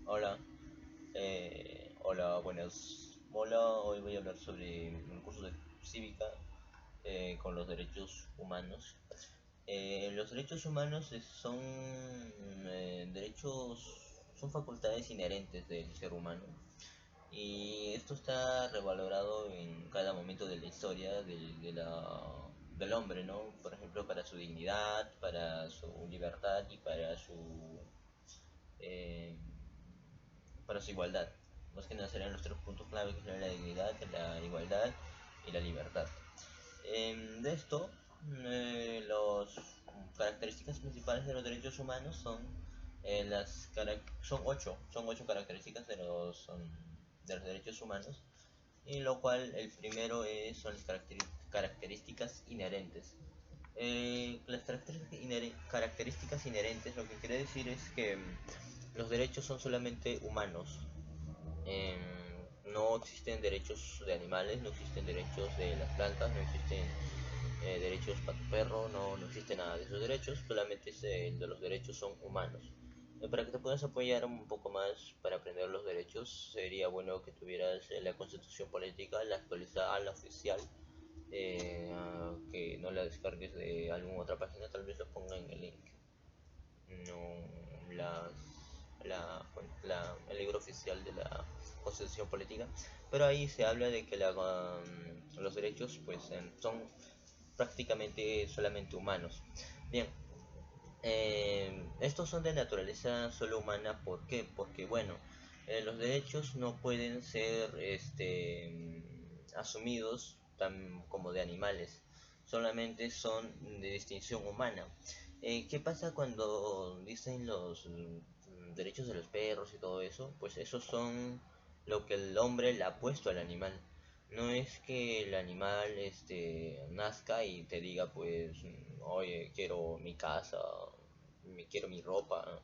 Hola, hola, buenas. Hola, hoy voy a hablar sobre un curso de cívica con los derechos humanos. Los derechos humanos son facultades inherentes del ser humano y esto está revalorado en cada momento de la historia del hombre, ¿no? Por ejemplo, para su dignidad, para su libertad y eh, para su igualdad. Más que nada serían los tres puntos clave que son la dignidad, la igualdad y la libertad. De esto, las características principales de los derechos humanos son ocho características de los derechos humanos, y lo cual el primero son las características inherentes. Las características inherentes lo que quiere decir es que los derechos son solamente humanos. Em, no existen derechos de animales, no existen derechos de las plantas, no existen derechos para tu perro, no existe nada de esos derechos, solamente de los derechos son humanos. Para que te puedas apoyar un poco más para aprender los derechos, sería bueno que tuvieras la constitución política, la actualizada, la oficial, que no la descargues de alguna otra página, tal vez lo ponga en el link. No las, el libro oficial de la Constitución Política, pero ahí se habla de que los derechos pues son prácticamente solamente humanos. Bien, estos son de naturaleza solo humana. ¿Por qué? Porque bueno, los derechos no pueden ser asumidos como de animales, solamente son de distinción humana. ¿Qué pasa cuando dicen los derechos de los perros y todo eso? Pues esos son lo que el hombre le ha puesto al animal. No es que el animal nazca y te diga pues, oye, quiero mi casa, quiero mi ropa, ¿no?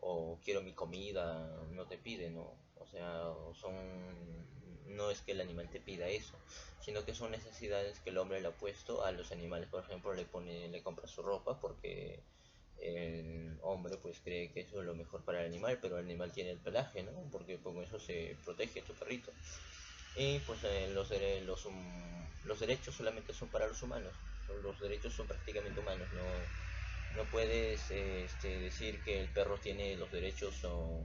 O quiero mi comida, no te pide, ¿no? O sea, no es que el animal te pida eso, sino que son necesidades que el hombre le ha puesto a los animales. Por ejemplo, le compra su ropa porque el hombre pues cree que eso es lo mejor para el animal, pero el animal tiene el pelaje, ¿no? Porque con eso se protege tu perrito. Y pues los derechos solamente son para los humanos. Los derechos son prácticamente humanos. No puedes decir que el perro tiene los derechos o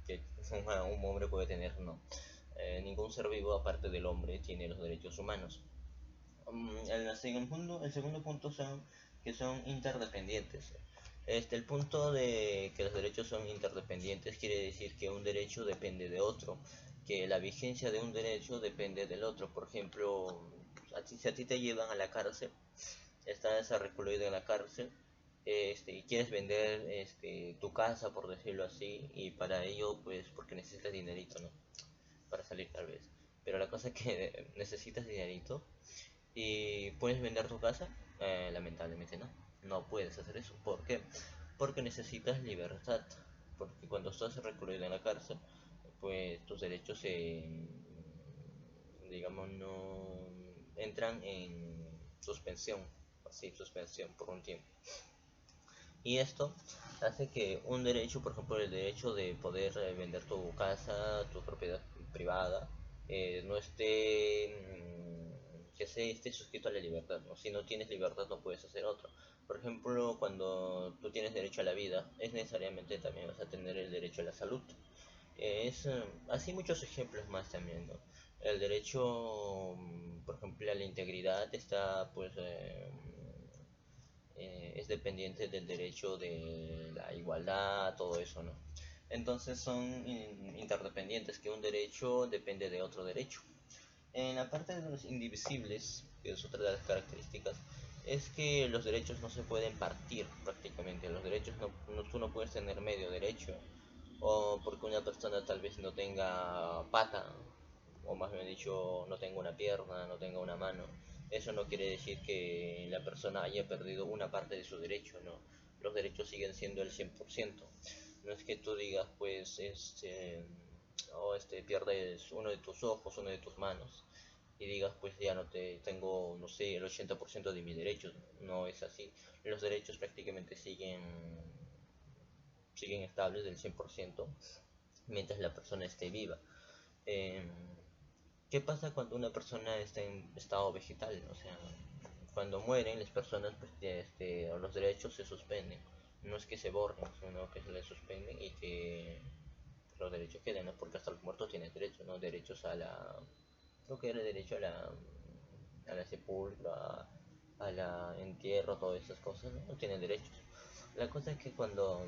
que un hombre puede tener, no. Ningún ser vivo aparte del hombre tiene los derechos humanos. El segundo punto son que son interdependientes. El punto de que los derechos son interdependientes quiere decir que un derecho depende de otro, que la vigencia de un derecho depende del otro. Por ejemplo, si a ti te llevan a la cárcel, estás recluido en la cárcel, y quieres vender tu casa, por decirlo así, y para ello, pues, porque necesitas dinerito, ¿no? Para salir tal vez. Pero la cosa es que necesitas dinerito y puedes vender tu casa. Lamentablemente no, no puedes hacer eso. ¿Por qué? Porque necesitas libertad. Porque cuando estás recluido en la cárcel, pues tus derechos digamos, no entran en suspensión, así, suspensión por un tiempo. Y esto hace que un derecho, por ejemplo, el derecho de poder vender tu casa, tu propiedad privada, no esté, que se esté suscrito a la libertad, ¿no? Si no tienes libertad no puedes hacer otro. Por ejemplo, cuando tú tienes derecho a la vida, es necesariamente también vas a tener el derecho a la salud. Así muchos ejemplos más también, ¿no? El derecho, por ejemplo, a la integridad está pues es dependiente del derecho de la igualdad, todo eso, ¿no? Entonces son interdependientes, que un derecho depende de otro derecho. En la parte de los indivisibles, que es otra de las características, es que los derechos no se pueden partir prácticamente. Los derechos tú no puedes tener medio derecho, o porque una persona tal vez no tenga pata, o más bien dicho, no tenga una pierna, no tenga una mano. Eso no quiere decir que la persona haya perdido una parte de su derecho, no. Los derechos siguen siendo el 100%. No es que tú digas, pues, pierdes uno de tus ojos, uno de tus manos, y digas, pues ya no te tengo, no sé, el 80% de mis derechos. No es así. Los derechos prácticamente siguen estables del 100%. mientras la persona esté viva. Em, ¿Qué pasa cuando una persona está en estado vegetal? O sea, cuando mueren las personas, pues los derechos se suspenden. No es que se borren, sino que se les suspenden y que los derechos queden, ¿no? Porque hasta los muertos tienen derechos, ¿no? Derechos a la... Creo que era derecho a la sepulcro, a la entierro, todas esas cosas, ¿no? No tienen derechos. La cosa es que cuando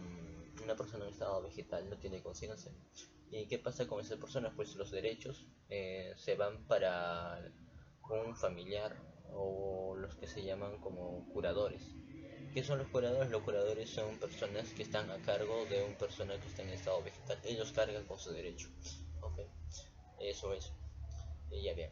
una persona en estado vegetal no tiene conciencia, ¿y qué pasa con esas personas? Pues los derechos se van para un familiar o los que se llaman como curadores. ¿Qué son los curadores? Los curadores son personas que están a cargo de una persona que está en estado vegetal. Ellos cargan con su derecho. Ok, eso es. Y ya bien.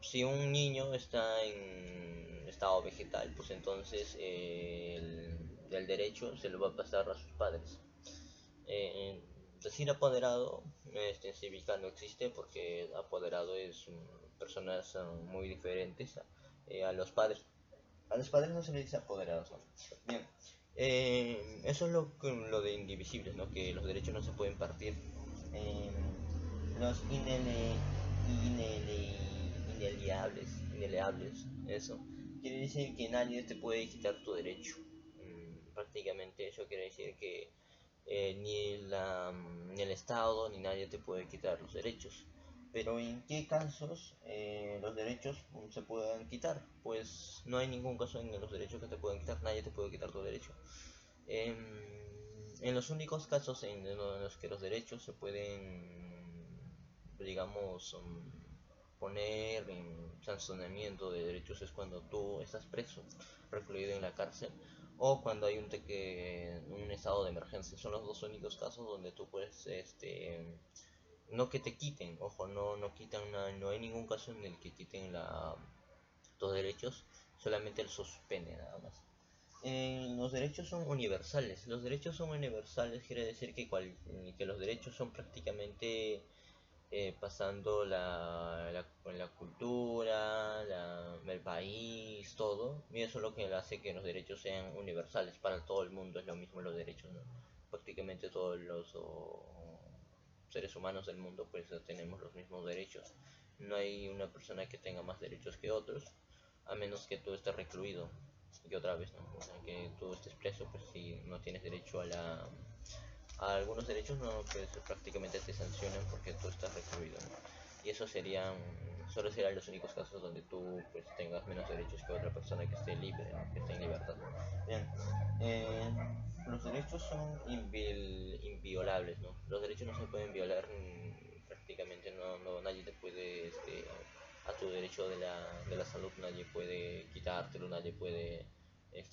Si un niño está en estado vegetal, pues entonces el derecho se lo va a pasar a sus padres. Eh, Decir apoderado en cívica no existe porque apoderado es personas muy diferentes a los padres. A los padres no se les dice apoderados, ¿no? Bien, eso es lo de indivisibles, ¿no? Que los derechos no se pueden partir. Eh, los ineleables, eso. Quiere decir que nadie te puede quitar tu derecho. Prácticamente eso quiere decir que ni el Estado ni nadie te puede quitar los derechos. Pero ¿en qué casos los derechos se pueden quitar? Pues no hay ningún caso en los derechos que te puedan quitar, nadie te puede quitar tu derecho. Em, en los únicos casos en los que los derechos se pueden, digamos, poner en sancionamiento de derechos es cuando tú estás preso, recluido en la cárcel, o cuando hay un estado de emergencia. Son los dos únicos casos donde tú puedes, no que te quiten, ojo, no quitan nada, no hay ningún caso en el que quiten tus derechos, solamente el suspende nada más. Los derechos son universales. Los derechos son universales quiere decir que los derechos son prácticamente pasando la cultura, el país, todo. Y eso es lo que hace que los derechos sean universales. Para todo el mundo es lo mismo los derechos, ¿no? Prácticamente todos los seres humanos del mundo pues tenemos los mismos derechos. No hay una persona que tenga más derechos que otros, a menos que tú estés recluido. Y otra vez, ¿no? O sea, que tú estés preso, pues si no tienes derecho a algunos derechos, no, pues prácticamente te sancionan porque tú estás recluido, ¿no? Y eso solo serían los únicos casos donde tú pues tengas menos derechos que otra persona que esté libre, ¿no? Que esté en libertad. Bien, eh, los derechos son inviolables, ¿no? Los derechos no se pueden violar, prácticamente nadie te puede, a tu derecho de la salud, nadie puede quitártelo, nadie puede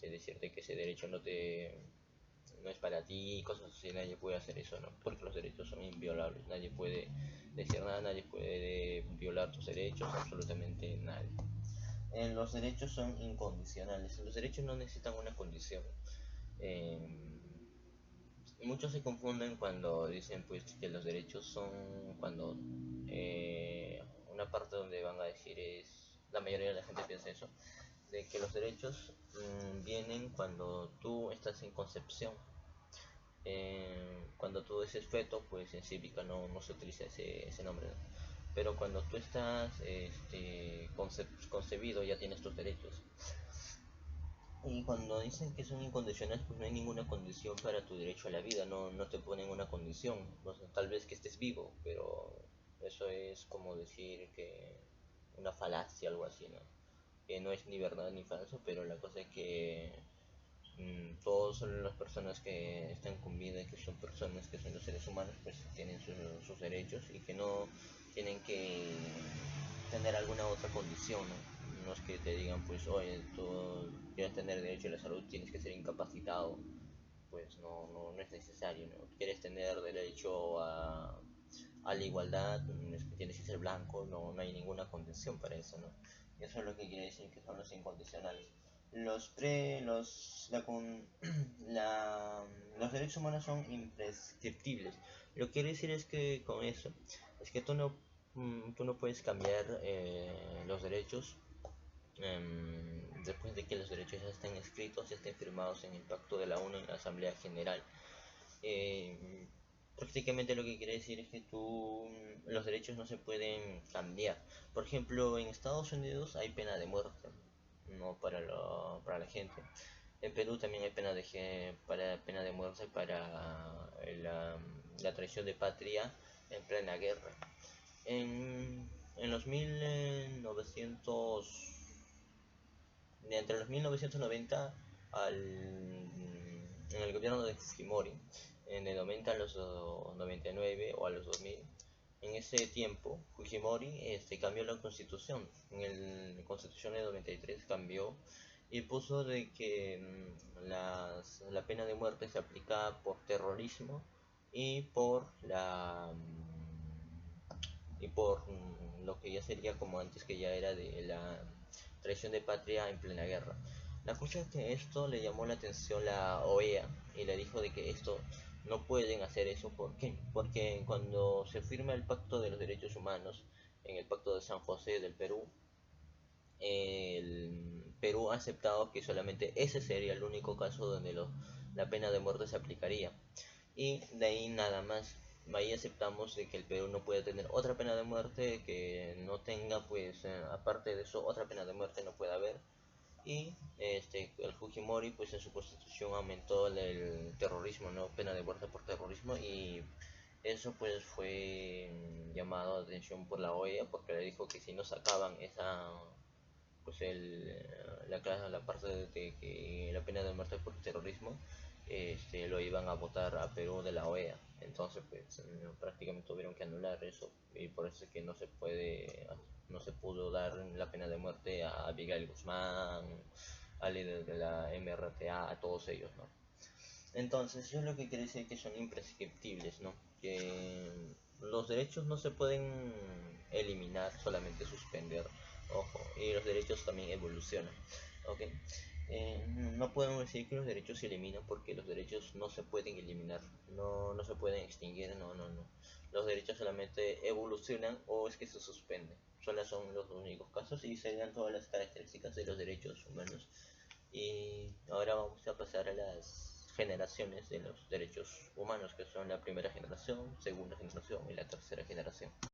decirte que ese derecho no es para ti, cosas así, nadie puede hacer eso, ¿no? Porque los derechos son inviolables, nadie puede decir nada, nadie puede violar tus derechos, absolutamente nadie. Los derechos son incondicionales, los derechos no necesitan una condición. Eh, Muchos se confunden cuando dicen pues que los derechos son cuando una parte donde van a decir es, la mayoría de la gente piensa eso, de que los derechos vienen cuando tú estás en concepción. Cuando tú eres feto, pues en cívica no se utiliza ese nombre, ¿no? Pero cuando tú estás concebido ya tienes tus derechos. Y cuando dicen que son incondicionales, pues no hay ninguna condición para tu derecho a la vida, no te ponen una condición, o sea, tal vez que estés vivo, pero eso es como decir que una falacia, algo así, ¿no? Que no es ni verdad ni falso, pero la cosa es que todas las personas que están con vida y que son personas que son los seres humanos, pues tienen sus derechos y que no tienen que tener alguna otra condición, ¿no? No es que te digan, pues, oye, tú quieres tener derecho a la salud, tienes que ser incapacitado, pues no es necesario, ¿no? Quieres tener derecho a la igualdad, es que tienes que ser blanco, no hay ninguna condición para eso, ¿no? Y eso es lo que quiere decir que son los incondicionales. Los pre, la, con- la- los derechos humanos son imprescriptibles. Lo que quiere decir es que con eso, es que tú no puedes cambiar los derechos después de que los derechos ya estén escritos, ya estén firmados en el Pacto de la ONU en la Asamblea General. Eh, prácticamente lo que quiere decir es que los derechos no se pueden cambiar. Por ejemplo, en Estados Unidos hay pena de muerte, no para la gente. En Perú también hay pena de muerte para la traición de patria en plena guerra. En los 1900, entre los 1990 en el gobierno de Fujimori, en el 90 a los 99 o a los 2000, en ese tiempo Fujimori cambió la constitución. En la constitución de 93 cambió y puso de que la pena de muerte se aplica por terrorismo y por lo que ya sería como antes, que ya era de la traición de patria en plena guerra. La cosa es que esto le llamó la atención la OEA y le dijo de que esto no pueden hacer eso. ¿Por qué? Porque cuando se firma el Pacto de los Derechos Humanos, en el Pacto de San José del Perú, el Perú ha aceptado que solamente ese sería el único caso donde la pena de muerte se aplicaría. Y de ahí nada más. Ahí aceptamos de que el Perú no puede tener otra pena de muerte, que no tenga, pues, aparte de eso, otra pena de muerte no puede haber. Y el Fujimori, pues, en su constitución aumentó el terrorismo, no pena de muerte por terrorismo, y eso pues fue llamado a atención por la OEA, porque le dijo que si no sacaban esa, pues la parte de que la pena de muerte por terrorismo, lo iban a votar a Perú de la OEA. Entonces pues prácticamente tuvieron que anular eso, y por eso es que no se pudo dar la pena de muerte a Abigail Guzmán, al líder de la MRTA, a todos ellos, ¿no? Entonces yo lo que quiero decir es que son imprescriptibles, ¿no? Que los derechos no se pueden eliminar, solamente suspender, ojo, y los derechos también evolucionan, ¿ok? No podemos decir que los derechos se eliminan, porque los derechos no se pueden eliminar, no se pueden extinguir, no. Los derechos solamente evolucionan o es que se suspenden. Solo son los únicos casos y se dan todas las características de los derechos humanos. Y ahora vamos a pasar a las generaciones de los derechos humanos, que son la primera generación, segunda generación y la tercera generación.